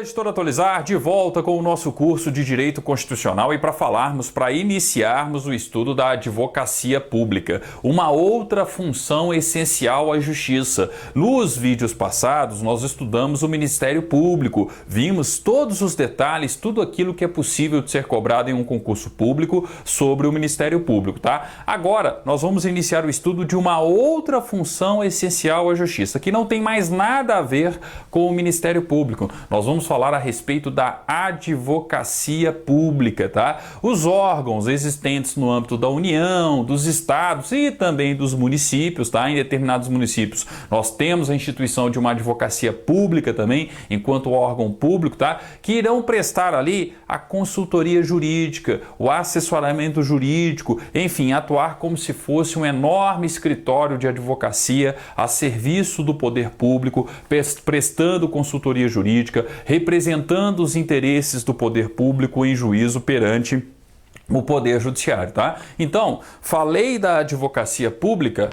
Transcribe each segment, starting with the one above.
Editor Atualizar, de volta com o nosso curso de Direito Constitucional e para iniciarmos o estudo da advocacia pública, uma outra função essencial à justiça. Nos vídeos passados, nós estudamos o Ministério Público, vimos todos os detalhes, tudo aquilo que é possível de ser cobrado em um concurso público sobre o Ministério Público, tá? Agora, nós vamos iniciar o estudo de uma outra função essencial à justiça, que não tem mais nada a ver com o Ministério Público. Nós vamos falar a respeito da advocacia pública, tá? Os órgãos existentes no âmbito da União, dos estados e também dos municípios, tá? Em determinados municípios nós temos a instituição de uma advocacia pública também, enquanto órgão público, tá? Que irão prestar ali a consultoria jurídica, o assessoramento jurídico, enfim, atuar como se fosse um enorme escritório de advocacia a serviço do poder público, prestando consultoria jurídica, representando os interesses do poder público em juízo perante o Poder Judiciário, tá? Então, falei da advocacia pública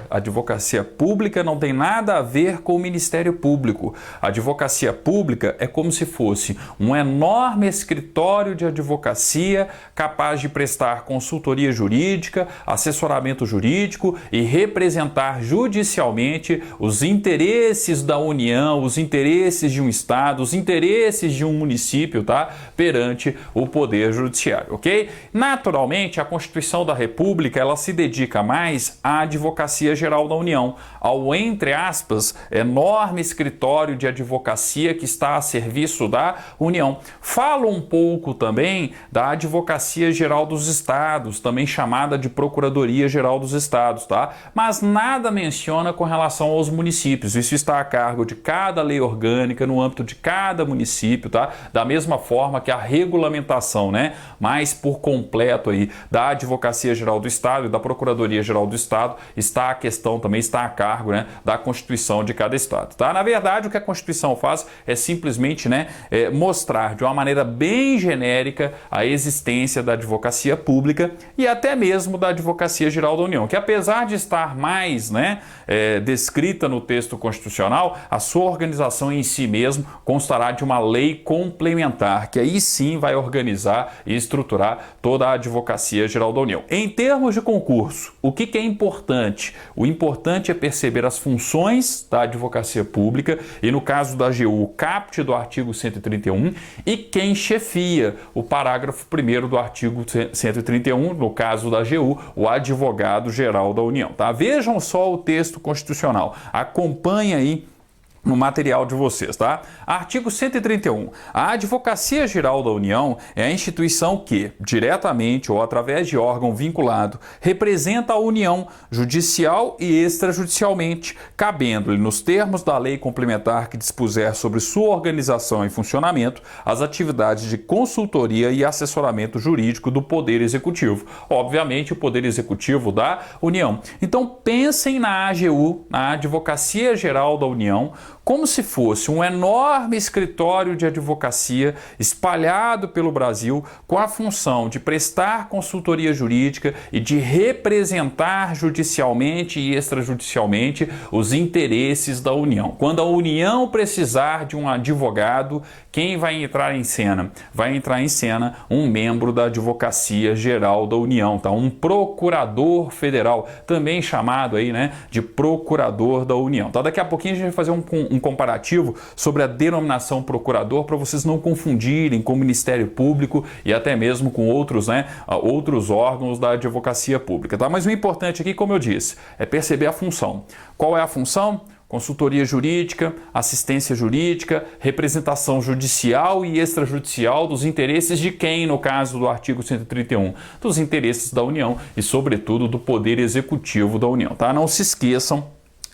não tem nada a ver com o Ministério Público. A advocacia pública é como se fosse um enorme escritório de advocacia capaz de prestar consultoria jurídica, assessoramento jurídico e representar judicialmente os interesses da União, os interesses de um estado, os interesses de um município, tá? Perante o Poder Judiciário, ok? Naturalmente, a Constituição da República ela se dedica mais à Advocacia Geral da União, ao, entre aspas, enorme escritório de advocacia que está a serviço da União. Falo um pouco também da Advocacia Geral dos Estados, também chamada de Procuradoria Geral dos Estados, tá? Mas nada menciona com relação aos municípios. Isso está a cargo de cada lei orgânica no âmbito de cada município, tá? Da mesma forma que a regulamentação, né, mais por completo aí da Advocacia Geral do Estado e da Procuradoria Geral do Estado está a questão também, está a cargo, né, da Constituição de cada estado, tá? Na verdade, o que a Constituição faz é simplesmente, né, mostrar de uma maneira bem genérica a existência da advocacia pública e até mesmo da Advocacia Geral da União, que apesar de estar mais, né, descrita no texto constitucional, a sua organização em si mesmo constará de uma lei complementar, que aí sim vai organizar e estruturar toda a Advocacia Geral da União. Em termos de concurso, o que é importante? O importante é perceber as funções da advocacia pública e, no caso da AGU, o caput do artigo 131 e quem chefia, o parágrafo 1º do artigo 131, no caso da AGU, o advogado-geral da União, tá? Vejam só o texto constitucional, acompanhe aí no material de vocês, tá? Artigo 131. A Advocacia Geral da União é a instituição que, diretamente ou através de órgão vinculado, representa a União judicial e extrajudicialmente, cabendo-lhe, nos termos da lei complementar que dispuser sobre sua organização e funcionamento, as atividades de consultoria e assessoramento jurídico do Poder Executivo. Obviamente, o Poder Executivo da União. Então, pensem na AGU, na Advocacia Geral da União, como se fosse um enorme escritório de advocacia espalhado pelo Brasil com a função de prestar consultoria jurídica e de representar judicialmente e extrajudicialmente os interesses da União. Quando a União precisar de um advogado, quem vai entrar em cena? Vai entrar em cena um membro da Advocacia Geral da União, tá? Um procurador federal, também chamado aí, né, de procurador da União, tá? Daqui a pouquinho a gente vai fazer um comparativo sobre a denominação procurador para vocês não confundirem com o Ministério Público e até mesmo com outros, né, outros órgãos da advocacia pública, tá? Mas o importante aqui, como eu disse, é perceber a função. Qual é a função? Consultoria jurídica, assistência jurídica, representação judicial e extrajudicial dos interesses de quem, no caso do artigo 131? Dos interesses da União e, sobretudo, do Poder Executivo da União, tá? Não se esqueçam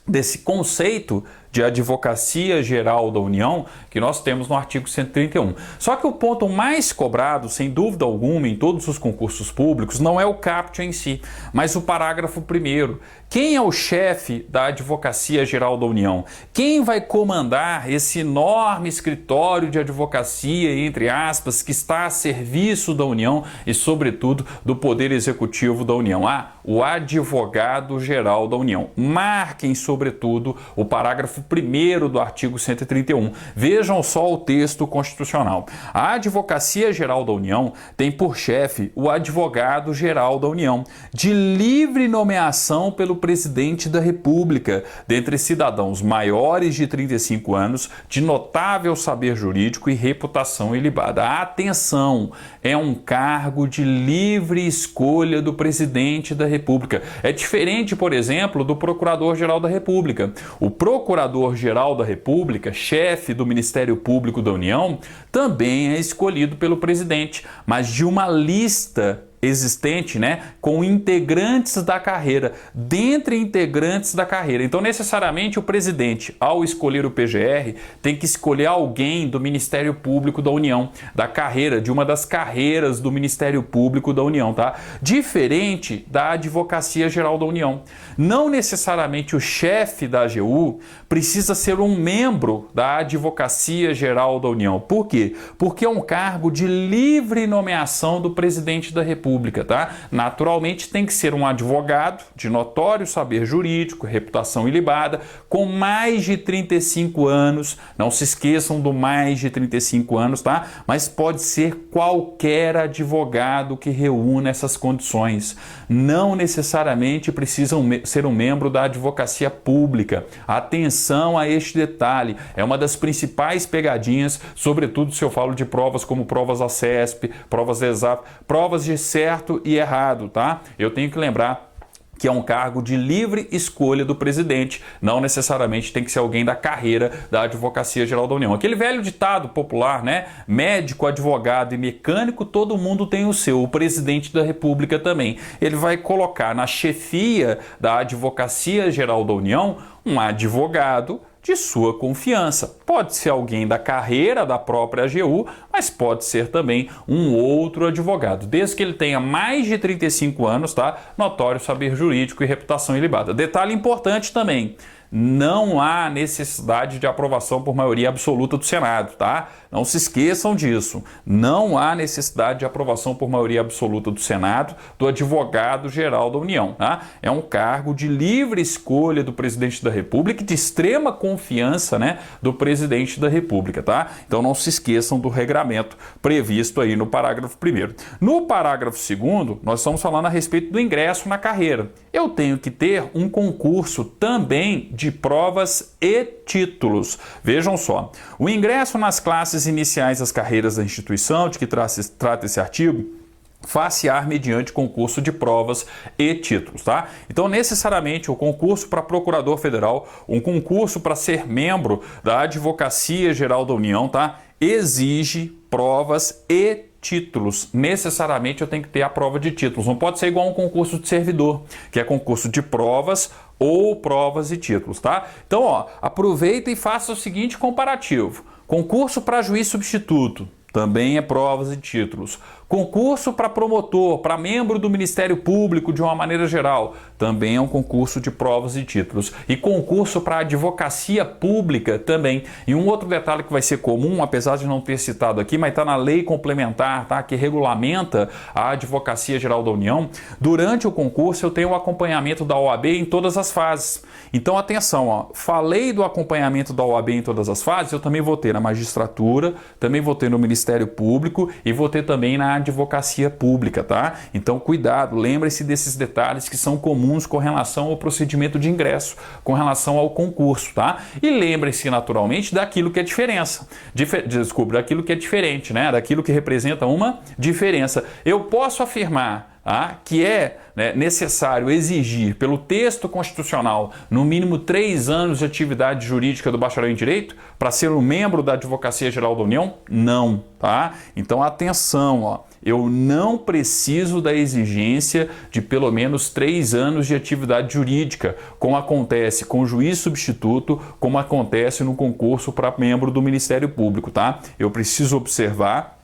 desse conceito de Advocacia Geral da União que nós temos no artigo 131. Só que o ponto mais cobrado, sem dúvida alguma, em todos os concursos públicos, não é o caput em si, mas o parágrafo 1º. Quem é o chefe da Advocacia Geral da União? Quem vai comandar esse enorme escritório de advocacia, entre aspas, que está a serviço da União e, sobretudo, do Poder Executivo da União? O advogado-geral da União. Marquem, sobretudo, o parágrafo 1º do artigo 131. Vejam só o texto constitucional. A Advocacia-Geral da União tem por chefe o Advogado-Geral da União, de livre nomeação pelo Presidente da República, dentre cidadãos maiores de 35 anos, de notável saber jurídico e reputação ilibada. Atenção, é um cargo de livre escolha do Presidente da República. É diferente, por exemplo, do Procurador-Geral da República. O Procurador-Geral da República, chefe do Ministério Público da União, também é escolhido pelo presidente, mas de uma lista existente, né, com integrantes da carreira, dentre integrantes da carreira. Então, necessariamente, o presidente, ao escolher o PGR, tem que escolher alguém do Ministério Público da União, da carreira, de uma das carreiras do Ministério Público da União, tá? Diferente da Advocacia-Geral da União. Não necessariamente o chefe da AGU precisa ser um membro da Advocacia-Geral da União. Por quê? Porque é um cargo de livre nomeação do presidente da República. Tá? Naturalmente tem que ser um advogado de notório saber jurídico, reputação ilibada, com mais de 35 anos, não se esqueçam do mais de 35 anos, tá? Mas pode ser qualquer advogado que reúna essas condições. Não necessariamente precisam ser um membro da advocacia pública. Atenção a este detalhe, é uma das principais pegadinhas, sobretudo se eu falo de provas como provas da CESP, provas da ESAP, provas de certo e errado, tá? Eu tenho que lembrar que é um cargo de livre escolha do presidente, não necessariamente tem que ser alguém da carreira da Advocacia-Geral da União. Aquele velho ditado popular, né? Médico, advogado e mecânico, todo mundo tem o seu, o presidente da República também. Ele vai colocar na chefia da Advocacia-Geral da União um advogado de sua confiança. Pode ser alguém da carreira da própria AGU, mas pode ser também um outro advogado, desde que ele tenha mais de 35 anos, tá? Notório saber jurídico e reputação ilibada. Detalhe importante também, não há necessidade de aprovação por maioria absoluta do Senado, tá? Não se esqueçam disso. Não há necessidade de aprovação por maioria absoluta do Senado do Advogado-Geral da União, tá? É um cargo de livre escolha do Presidente da República e de extrema confiança, né, do Presidente da República, tá? Então não se esqueçam do regramento previsto aí no parágrafo 1º. No parágrafo 2º, nós estamos falando a respeito do ingresso na carreira. Eu tenho que ter um concurso também de provas e títulos. Vejam só, o ingresso nas classes iniciais das carreiras da instituição de que trata esse artigo far-se-á mediante concurso de provas e títulos, tá? Então, necessariamente, o concurso para procurador federal, um concurso para ser membro da Advocacia-Geral da União, tá? Exige provas e títulos. Necessariamente eu tenho que ter a prova de títulos. Não pode ser igual a um concurso de servidor, que é concurso de provas ou provas e títulos, tá? Então, ó, aproveita e faça o seguinte comparativo. Concurso para juiz substituto, também é provas e títulos. Concurso para promotor, para membro do Ministério Público de uma maneira geral, também é um concurso de provas e títulos. E concurso para advocacia pública também. E um outro detalhe que vai ser comum, apesar de não ter citado aqui, mas está na lei complementar, tá? Que regulamenta a Advocacia-Geral da União. Durante o concurso eu tenho o acompanhamento da OAB em todas as fases. Então atenção, ó, falei do acompanhamento da OAB em todas as fases, eu também vou ter na magistratura, também vou ter no Ministério Público e vou ter também na advocacia pública, tá? Então, cuidado, lembre-se desses detalhes que são comuns com relação ao procedimento de ingresso, com relação ao concurso, tá? E lembre-se, naturalmente, daquilo que é diferença. Daquilo que é diferente, né? Daquilo que representa uma diferença. Eu posso afirmar que é, né, necessário exigir pelo texto constitucional no mínimo 3 anos de atividade jurídica do bacharel em Direito para ser um membro da Advocacia-Geral da União? Não, tá? Então atenção, ó, eu não preciso da exigência de pelo menos 3 anos de atividade jurídica, como acontece com o juiz substituto, como acontece no concurso para membro do Ministério Público, tá? Eu preciso observar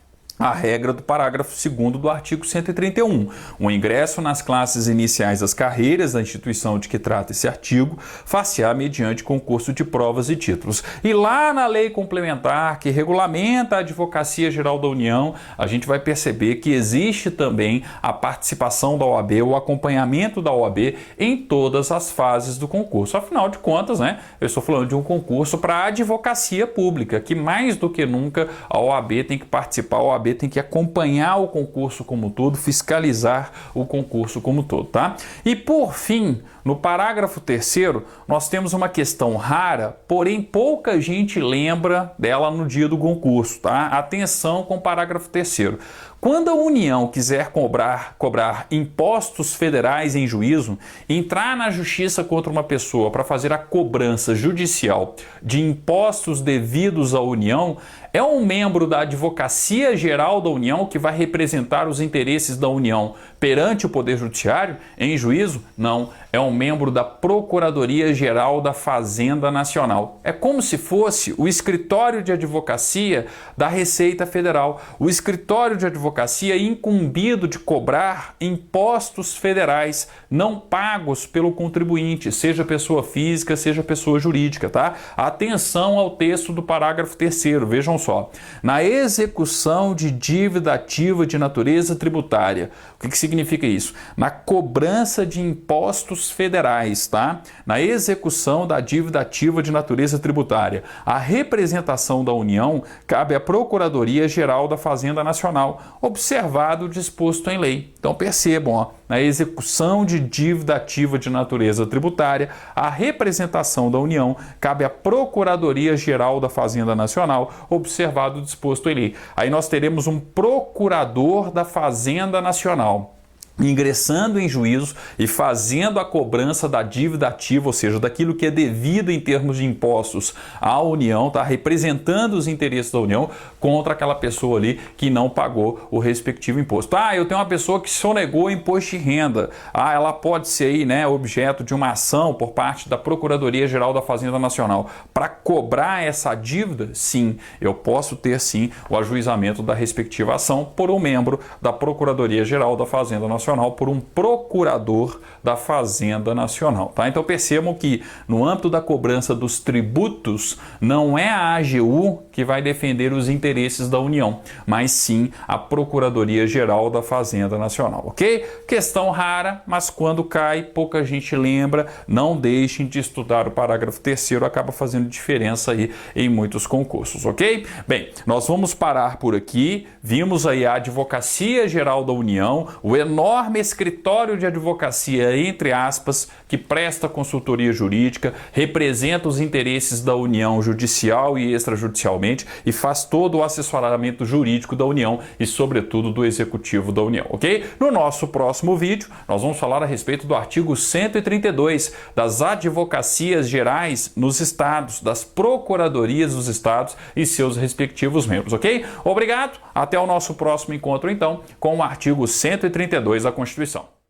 a regra do parágrafo 2º do artigo 131. O ingresso nas classes iniciais das carreiras da instituição de que trata esse artigo far-se-á mediante concurso de provas e títulos. E lá na lei complementar que regulamenta a Advocacia Geral da União, a gente vai perceber que existe também a participação da OAB, o acompanhamento da OAB em todas as fases do concurso. Afinal de contas, né, eu estou falando de um concurso para a advocacia pública, que mais do que nunca a OAB tem que participar, a OAB tem que acompanhar o concurso como um todo, fiscalizar o concurso como um todo, tá? E por fim, no parágrafo 3º, nós temos uma questão rara, porém pouca gente lembra dela no dia do concurso, tá? Atenção com o parágrafo 3º. Quando a União quiser cobrar impostos federais em juízo, entrar na justiça contra uma pessoa para fazer a cobrança judicial de impostos devidos à União, é um membro da Advocacia Geral da União que vai representar os interesses da União perante o Poder Judiciário em juízo? Não, é um membro da Procuradoria Geral da Fazenda Nacional. É como se fosse o escritório de advocacia da Receita Federal, o escritório de advocacia incumbido de cobrar impostos federais não pagos pelo contribuinte, seja pessoa física, seja pessoa jurídica, tá? Atenção ao texto do parágrafo 3º, vejam só. Na execução de dívida ativa de natureza tributária, o que significa isso? Na cobrança de impostos federais, tá? Na execução da dívida ativa de natureza tributária, a representação da União cabe à Procuradoria Geral da Fazenda Nacional, observado o disposto em lei. Então percebam, ó, na execução de dívida ativa de natureza tributária, a representação da União cabe à Procuradoria Geral da Fazenda Nacional, observado o disposto em lei. Aí nós teremos um procurador da Fazenda Nacional ingressando em juízo e fazendo a cobrança da dívida ativa, ou seja, daquilo que é devido em termos de impostos à União, tá? Representando os interesses da União contra aquela pessoa ali que não pagou o respectivo imposto. Ah, eu tenho uma pessoa que sonegou imposto de renda. Ah, ela pode ser aí, né, objeto de uma ação por parte da Procuradoria Geral da Fazenda Nacional para cobrar essa dívida? Sim, eu posso ter sim o ajuizamento da respectiva ação por um membro da Procuradoria Geral da Fazenda Nacional, por um procurador da Fazenda Nacional, tá? Então percebam que no âmbito da cobrança dos tributos não é a AGU que vai defender os interesses da União, mas sim a Procuradoria Geral da Fazenda Nacional, ok? Questão rara, mas quando cai, pouca gente lembra. Não deixem de estudar o parágrafo 3º, acaba fazendo diferença aí em muitos concursos, ok? Bem, nós vamos parar por aqui. Vimos aí a Advocacia Geral da União, o enorme escritório de advocacia, entre aspas, que presta consultoria jurídica, representa os interesses da União judicial e extrajudicialmente e faz todo o assessoramento jurídico da União e, sobretudo, do Executivo da União, ok? No nosso próximo vídeo, nós vamos falar a respeito do artigo 132 das advocacias gerais nos estados, das procuradorias dos estados e seus respectivos membros, ok? Obrigado, até o nosso próximo encontro, então, com o artigo 132 da Constituição.